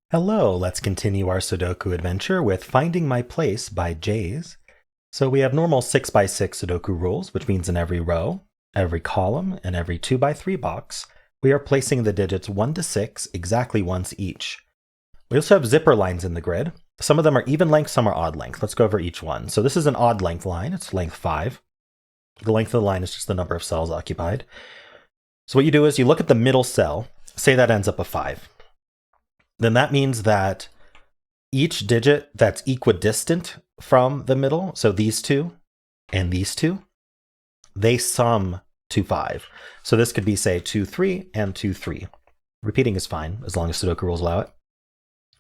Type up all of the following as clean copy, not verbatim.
Hello, let's continue our Sudoku adventure with Finding My Place by Jaze. So we have normal 6x6 Sudoku rules, which means in every row, every column, and every 2x3 box, we are placing the digits 1 to 6 exactly once each. We also have zipper lines in the grid. Some of them are even length, some are odd length. Let's go over each one. So this is an odd length line. It's length 5. The length of the line is just the number of cells occupied. So what you do is you look at the middle cell, say that ends up a 5. Then that means that each digit that's equidistant from the middle, so these two and these two, they sum to 5. So this could be, say, 2, 3, and 2, 3. Repeating is fine, as long as Sudoku rules allow it.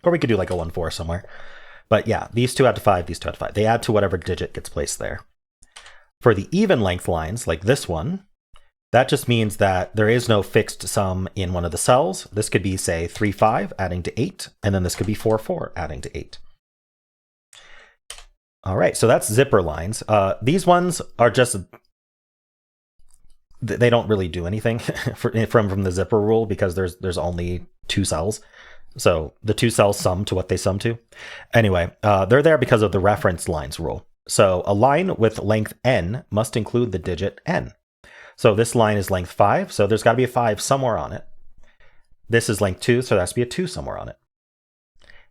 Or we could do like a 1, 4 somewhere. But yeah, these two add to 5, these two add to 5. They add to whatever digit gets placed there. For the even length lines, like this one, that just means that there is no fixed sum in one of the cells. This could be, say, 3, 5 adding to 8, and then this could be 4, 4 adding to 8. All right, so that's zipper lines. These ones are just, they don't really do anything from the zipper rule because there's only 2 cells. So the 2 cells sum to what they sum to. Anyway, they're there because of the reference lines rule. So a line with length n must include the digit n. So this line is length 5, so there's got to be a 5 somewhere on it. This is length 2, so there has to be a 2 somewhere on it.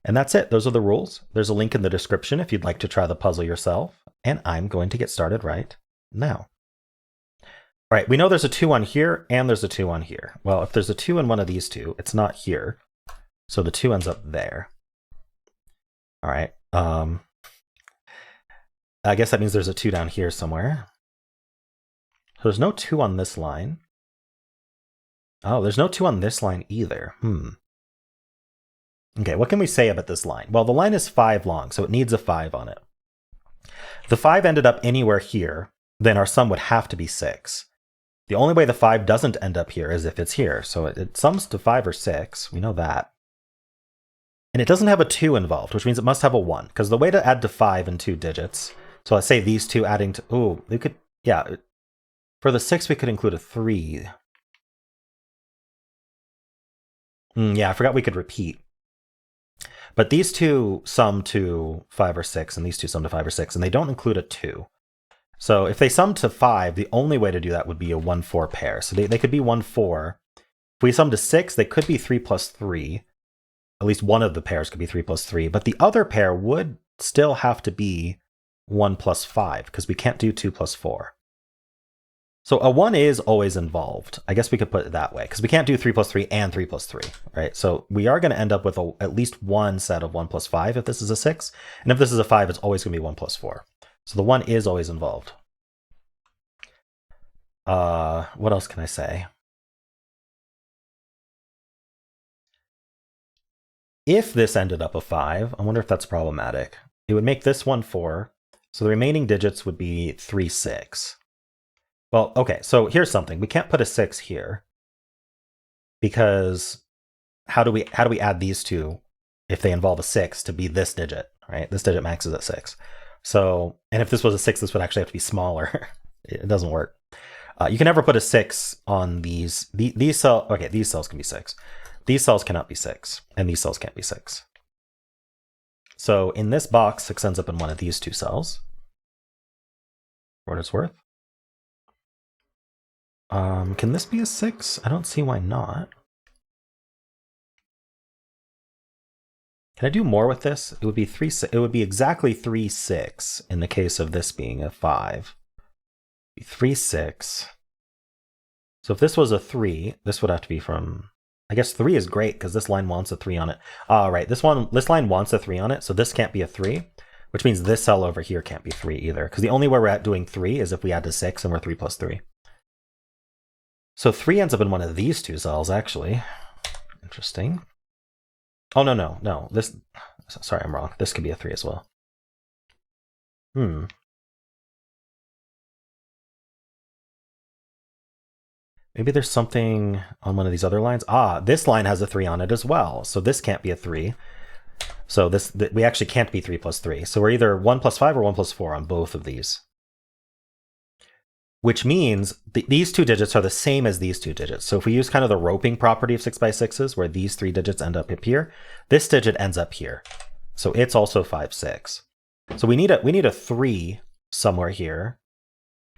And that's it. Those are the rules. There's a link in the description if you'd like to try the puzzle yourself. And I'm going to get started right now. All right, we know there's a 2 on here and there's a 2 on here. Well, if there's a 2 in one of these two, it's not here. So the 2 ends up there. All right. I guess that means there's a 2 down here somewhere. So there's no 2 on this line. Oh, there's no 2 on this line either. Okay, what can we say about this line? Well, the line is 5 long, so it needs a 5 on it. If the 5 ended up anywhere here, then our sum would have to be 6. The only way the 5 doesn't end up here is if it's here. So it sums to 5 or 6. We know that. And it doesn't have a 2 involved, which means it must have a 1. Because the way to add to 5 in 2 digits, so let's say these two adding to, ooh, we could, yeah, for the 6, we could include a 3. Yeah, I forgot we could repeat. But these two sum to 5 or 6, and these two sum to 5 or 6, and they don't include a 2. So if they sum to 5, the only way to do that would be a 1, 4 pair. So they could be 1, 4. If we sum to 6, they could be 3 plus 3. At least one of the pairs could be 3 plus 3. But the other pair would still have to be 1 plus 5, because we can't do 2 plus 4. So a 1 is always involved. I guess we could put it that way, because we can't do 3 plus 3 and 3 plus 3, right? So we are going to end up with at least one set of 1 plus 5 if this is a 6. And if this is a 5, it's always going to be 1 plus 4. So the 1 is always involved. What else can I say? If this ended up a 5, I wonder if that's problematic. It would make this one 4. So the remaining digits would be 3, 6. Well, okay, so here's something. We can't put a 6 here because how do we add these two if they involve a 6 to be this digit, right? This digit maxes at 6. So, and if this was a 6, this would actually have to be smaller. It doesn't work. You can never put a 6 on these cells. Okay, these cells can be 6. These cells cannot be 6, and these cells can't be 6. So in this box, 6 ends up in one of these two cells. For what it's worth. Can this be a 6? I don't see why not. Can I do more with this? It would be 3, 6. It would be exactly 3, 6 in the case of this being a 5. 3, 6. So if this was a 3, this would have to be from, I guess 3 is great because this line wants a 3 on it. All right, this line wants a 3 on it, so this can't be a 3, which means this cell over here can't be 3 either, because the only way we're doing 3 is if we add to 6 and we're 3 plus 3. So 3 ends up in one of these two cells, actually. Interesting. Oh, no. Sorry, I'm wrong. This could be a 3 as well. Maybe there's something on one of these other lines. Ah, this line has a 3 on it as well. So this can't be a 3. So we actually can't be 3 plus 3. So we're either 1 plus 5 or 1 plus 4 on both of these. which means these two digits are the same as these two digits. So if we use kind of the roping property of 6x6s, where these three digits end up here, this digit ends up here. So it's also 5, 6. So we need a 3 somewhere here.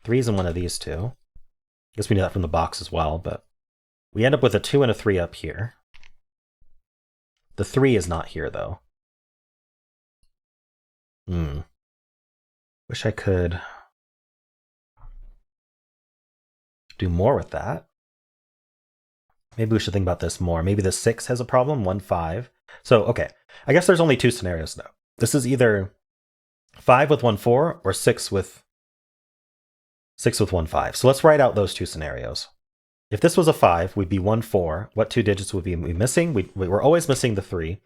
3 is in one of these two. I guess we need that from the box as well, but we end up with a 2 and a 3 up here. The 3 is not here, though. Wish I could do more with that. Maybe we should think about this more. Maybe the 6 has a problem, 1, 5. So, okay, I guess there's only two scenarios now. This is either 5 with 1, 4 or 6 with 1, 5. So let's write out those two scenarios. If this was a 5, we'd be 1, 4. What two digits would we be missing? We're always missing the 3,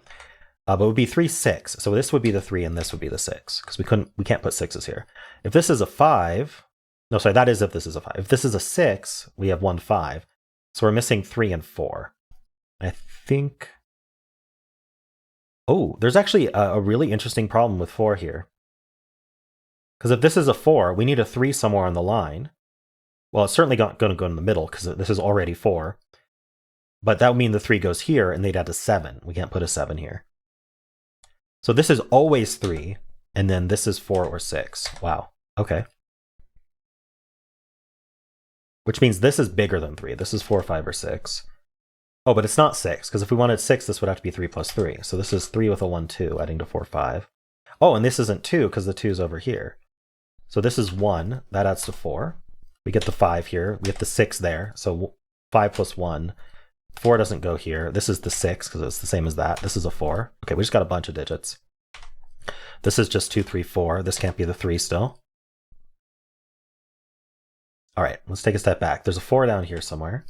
but it would be 3, 6. So this would be the 3 and this would be the 6, because we can't put 6s here. If this is a 5, no, sorry, that is if this is a 5. If this is a 6, we have 1, 5. So we're missing 3 and 4. I think... Oh, there's actually a really interesting problem with 4 here. Because if this is a 4, we need a 3 somewhere on the line. Well, it's certainly going to go in the middle, because this is already 4. But that would mean the 3 goes here, and they'd add a 7. We can't put a 7 here. So this is always 3, and then this is 4 or 6. Wow, okay. Which means this is bigger than 3. This is 4, 5, or 6. Oh, but it's not 6, because if we wanted 6, this would have to be 3 plus 3. So this is 3 with a 1, 2, adding to 4, 5. Oh, and this isn't 2, because the 2 is over here. So this is 1. That adds to 4. We get the 5 here. We get the 6 there. So 5 plus 1. 4 doesn't go here. This is the 6, because it's the same as that. This is a 4. Okay, we just got a bunch of digits. This is just 2, 3, 4. This can't be the 3 still. All right, let's take a step back. There's a 4 down here somewhere.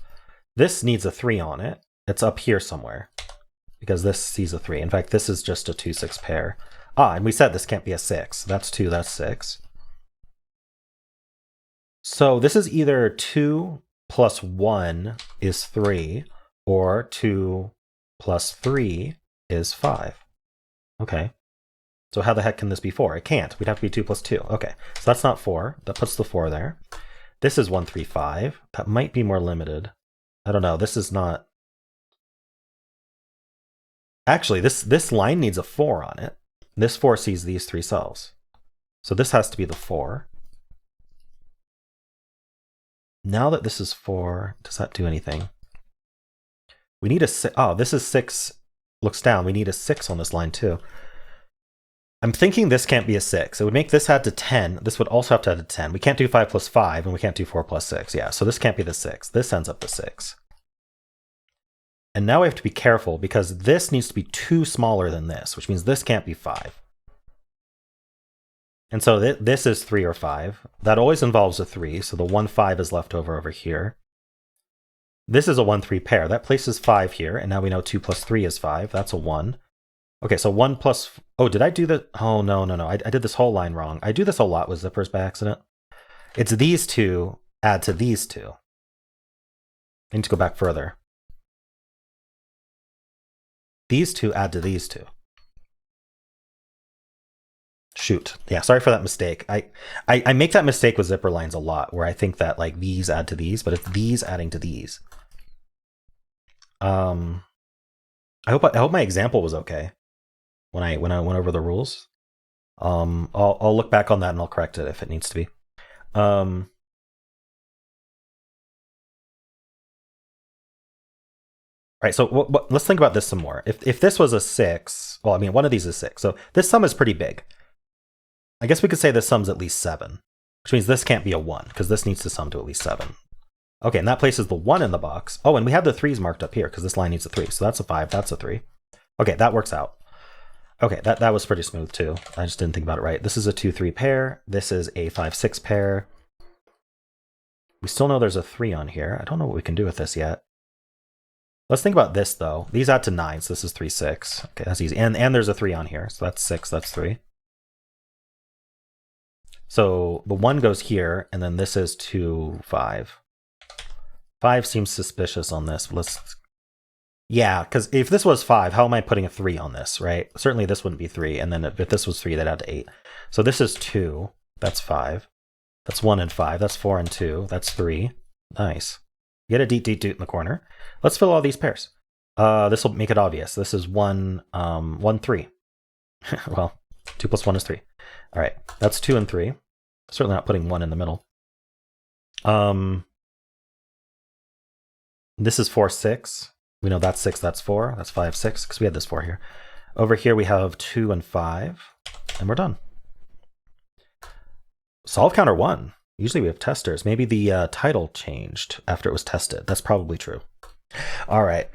This needs a 3 on it. It's up here somewhere, because this sees a 3. In fact, this is just a 2, 6 pair. Ah, and we said this can't be a 6. That's 2, that's 6. So this is either 2 plus 1 is 3, or 2 plus 3 is 5. Okay. So how the heck can this be 4? It can't. We'd have to be 2 plus 2. Okay, so that's not 4. That puts the 4 there. This is 1, 3, 5. That might be more limited. I don't know. This is not... Actually, this line needs a 4 on it. This 4 sees these 3 cells. So this has to be the 4. Now that this is 4, does that do anything? We need a 6. Oh, this is 6. Looks down. We need a 6 on this line too. I'm thinking this can't be a 6. It would make this add to 10. This would also have to add to 10. We can't do 5 plus 5, and we can't do 4 plus 6. Yeah, so this can't be the 6. This ends up the 6. And now we have to be careful, because this needs to be 2 smaller than this, which means this can't be 5. And so this is 3 or 5. That always involves a 3, so the 1, 5 is left over here. This is a 1, 3 pair. That places 5 here, and now we know 2 plus 3 is 5. That's a 1. Okay, so 1 plus... Oh, did I do the... Oh, no. I did this whole line wrong. I do this a lot with zippers by accident. It's these two add to these two. I need to go back further. These two add to these two. Shoot. Yeah, sorry for that mistake. I make that mistake with zipper lines a lot, where I think that like these add to these, but it's these adding to these. I hope my example was okay when I went over the rules. I'll look back on that and I'll correct it if it needs to be. All right, so let's think about this some more. If this was a 6, well, I mean, one of these is 6, so this sum is pretty big. I guess we could say this sum's at least 7, which means this can't be a 1, because this needs to sum to at least 7. Okay, and that places the 1 in the box. Oh, and we have the 3s marked up here, because this line needs a 3, so that's a 5, that's a 3. Okay, that works out. Okay, that was pretty smooth too. I just didn't think about it right. This is a 2, 3 pair. This is a 5, 6 pair. We still know there's a 3 on here. I don't know what we can do with this yet. Let's think about this though. These add to 9, so this is 3, 6. Okay, that's easy. And there's a 3 on here, so that's 6, that's 3. So the 1 goes here, and then this is 2, 5. 5 seems suspicious on this. Yeah, because if this was 5, how am I putting a 3 on this, right? Certainly this wouldn't be 3, and then if this was 3, that'd add to 8. So this is 2, that's 5. That's 1 and 5. That's 4 and 2. That's 3. Nice. Get a deet in the corner. Let's fill all these pairs. This will make it obvious. This is 1, 1, 3. Well, 2 plus 1 is 3. All right, that's 2 and 3. Certainly not putting 1 in the middle. This is 4, 6. We know that's 6, that's 4. That's 5, 6, because we had this 4 here. Over here we have 2 and 5, and we're done. Solve counter 1. Usually we have testers. Maybe the title changed after it was tested. That's probably true. All right.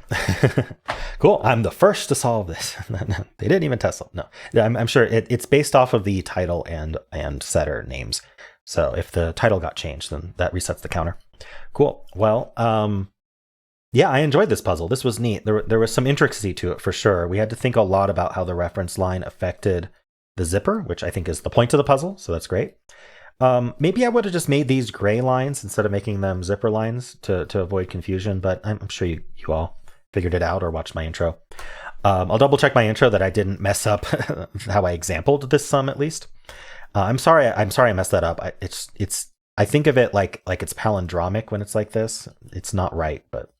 Cool. I'm the first to solve this. They didn't even test them. No, I'm sure it's based off of the title and setter names. So if the title got changed, then that resets the counter. Cool. Well, yeah, I enjoyed this puzzle. This was neat. There was some intricacy to it for sure. We had to think a lot about how the reference line affected the zipper, which I think is the point of the puzzle. So that's great. Maybe I would have just made these gray lines instead of making them zipper lines to avoid confusion, but I'm sure you all figured it out or watched my intro. I'll double check my intro that I didn't mess up how I exampled this sum at least. I'm sorry I messed that up. I think of it like it's palindromic when it's like this. It's not right, but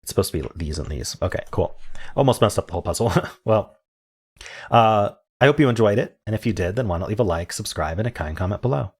it's supposed to be these and these. Okay, cool. Almost messed up the whole puzzle. Well, I hope you enjoyed it, and if you did, then why not leave a like, subscribe, and a kind comment below.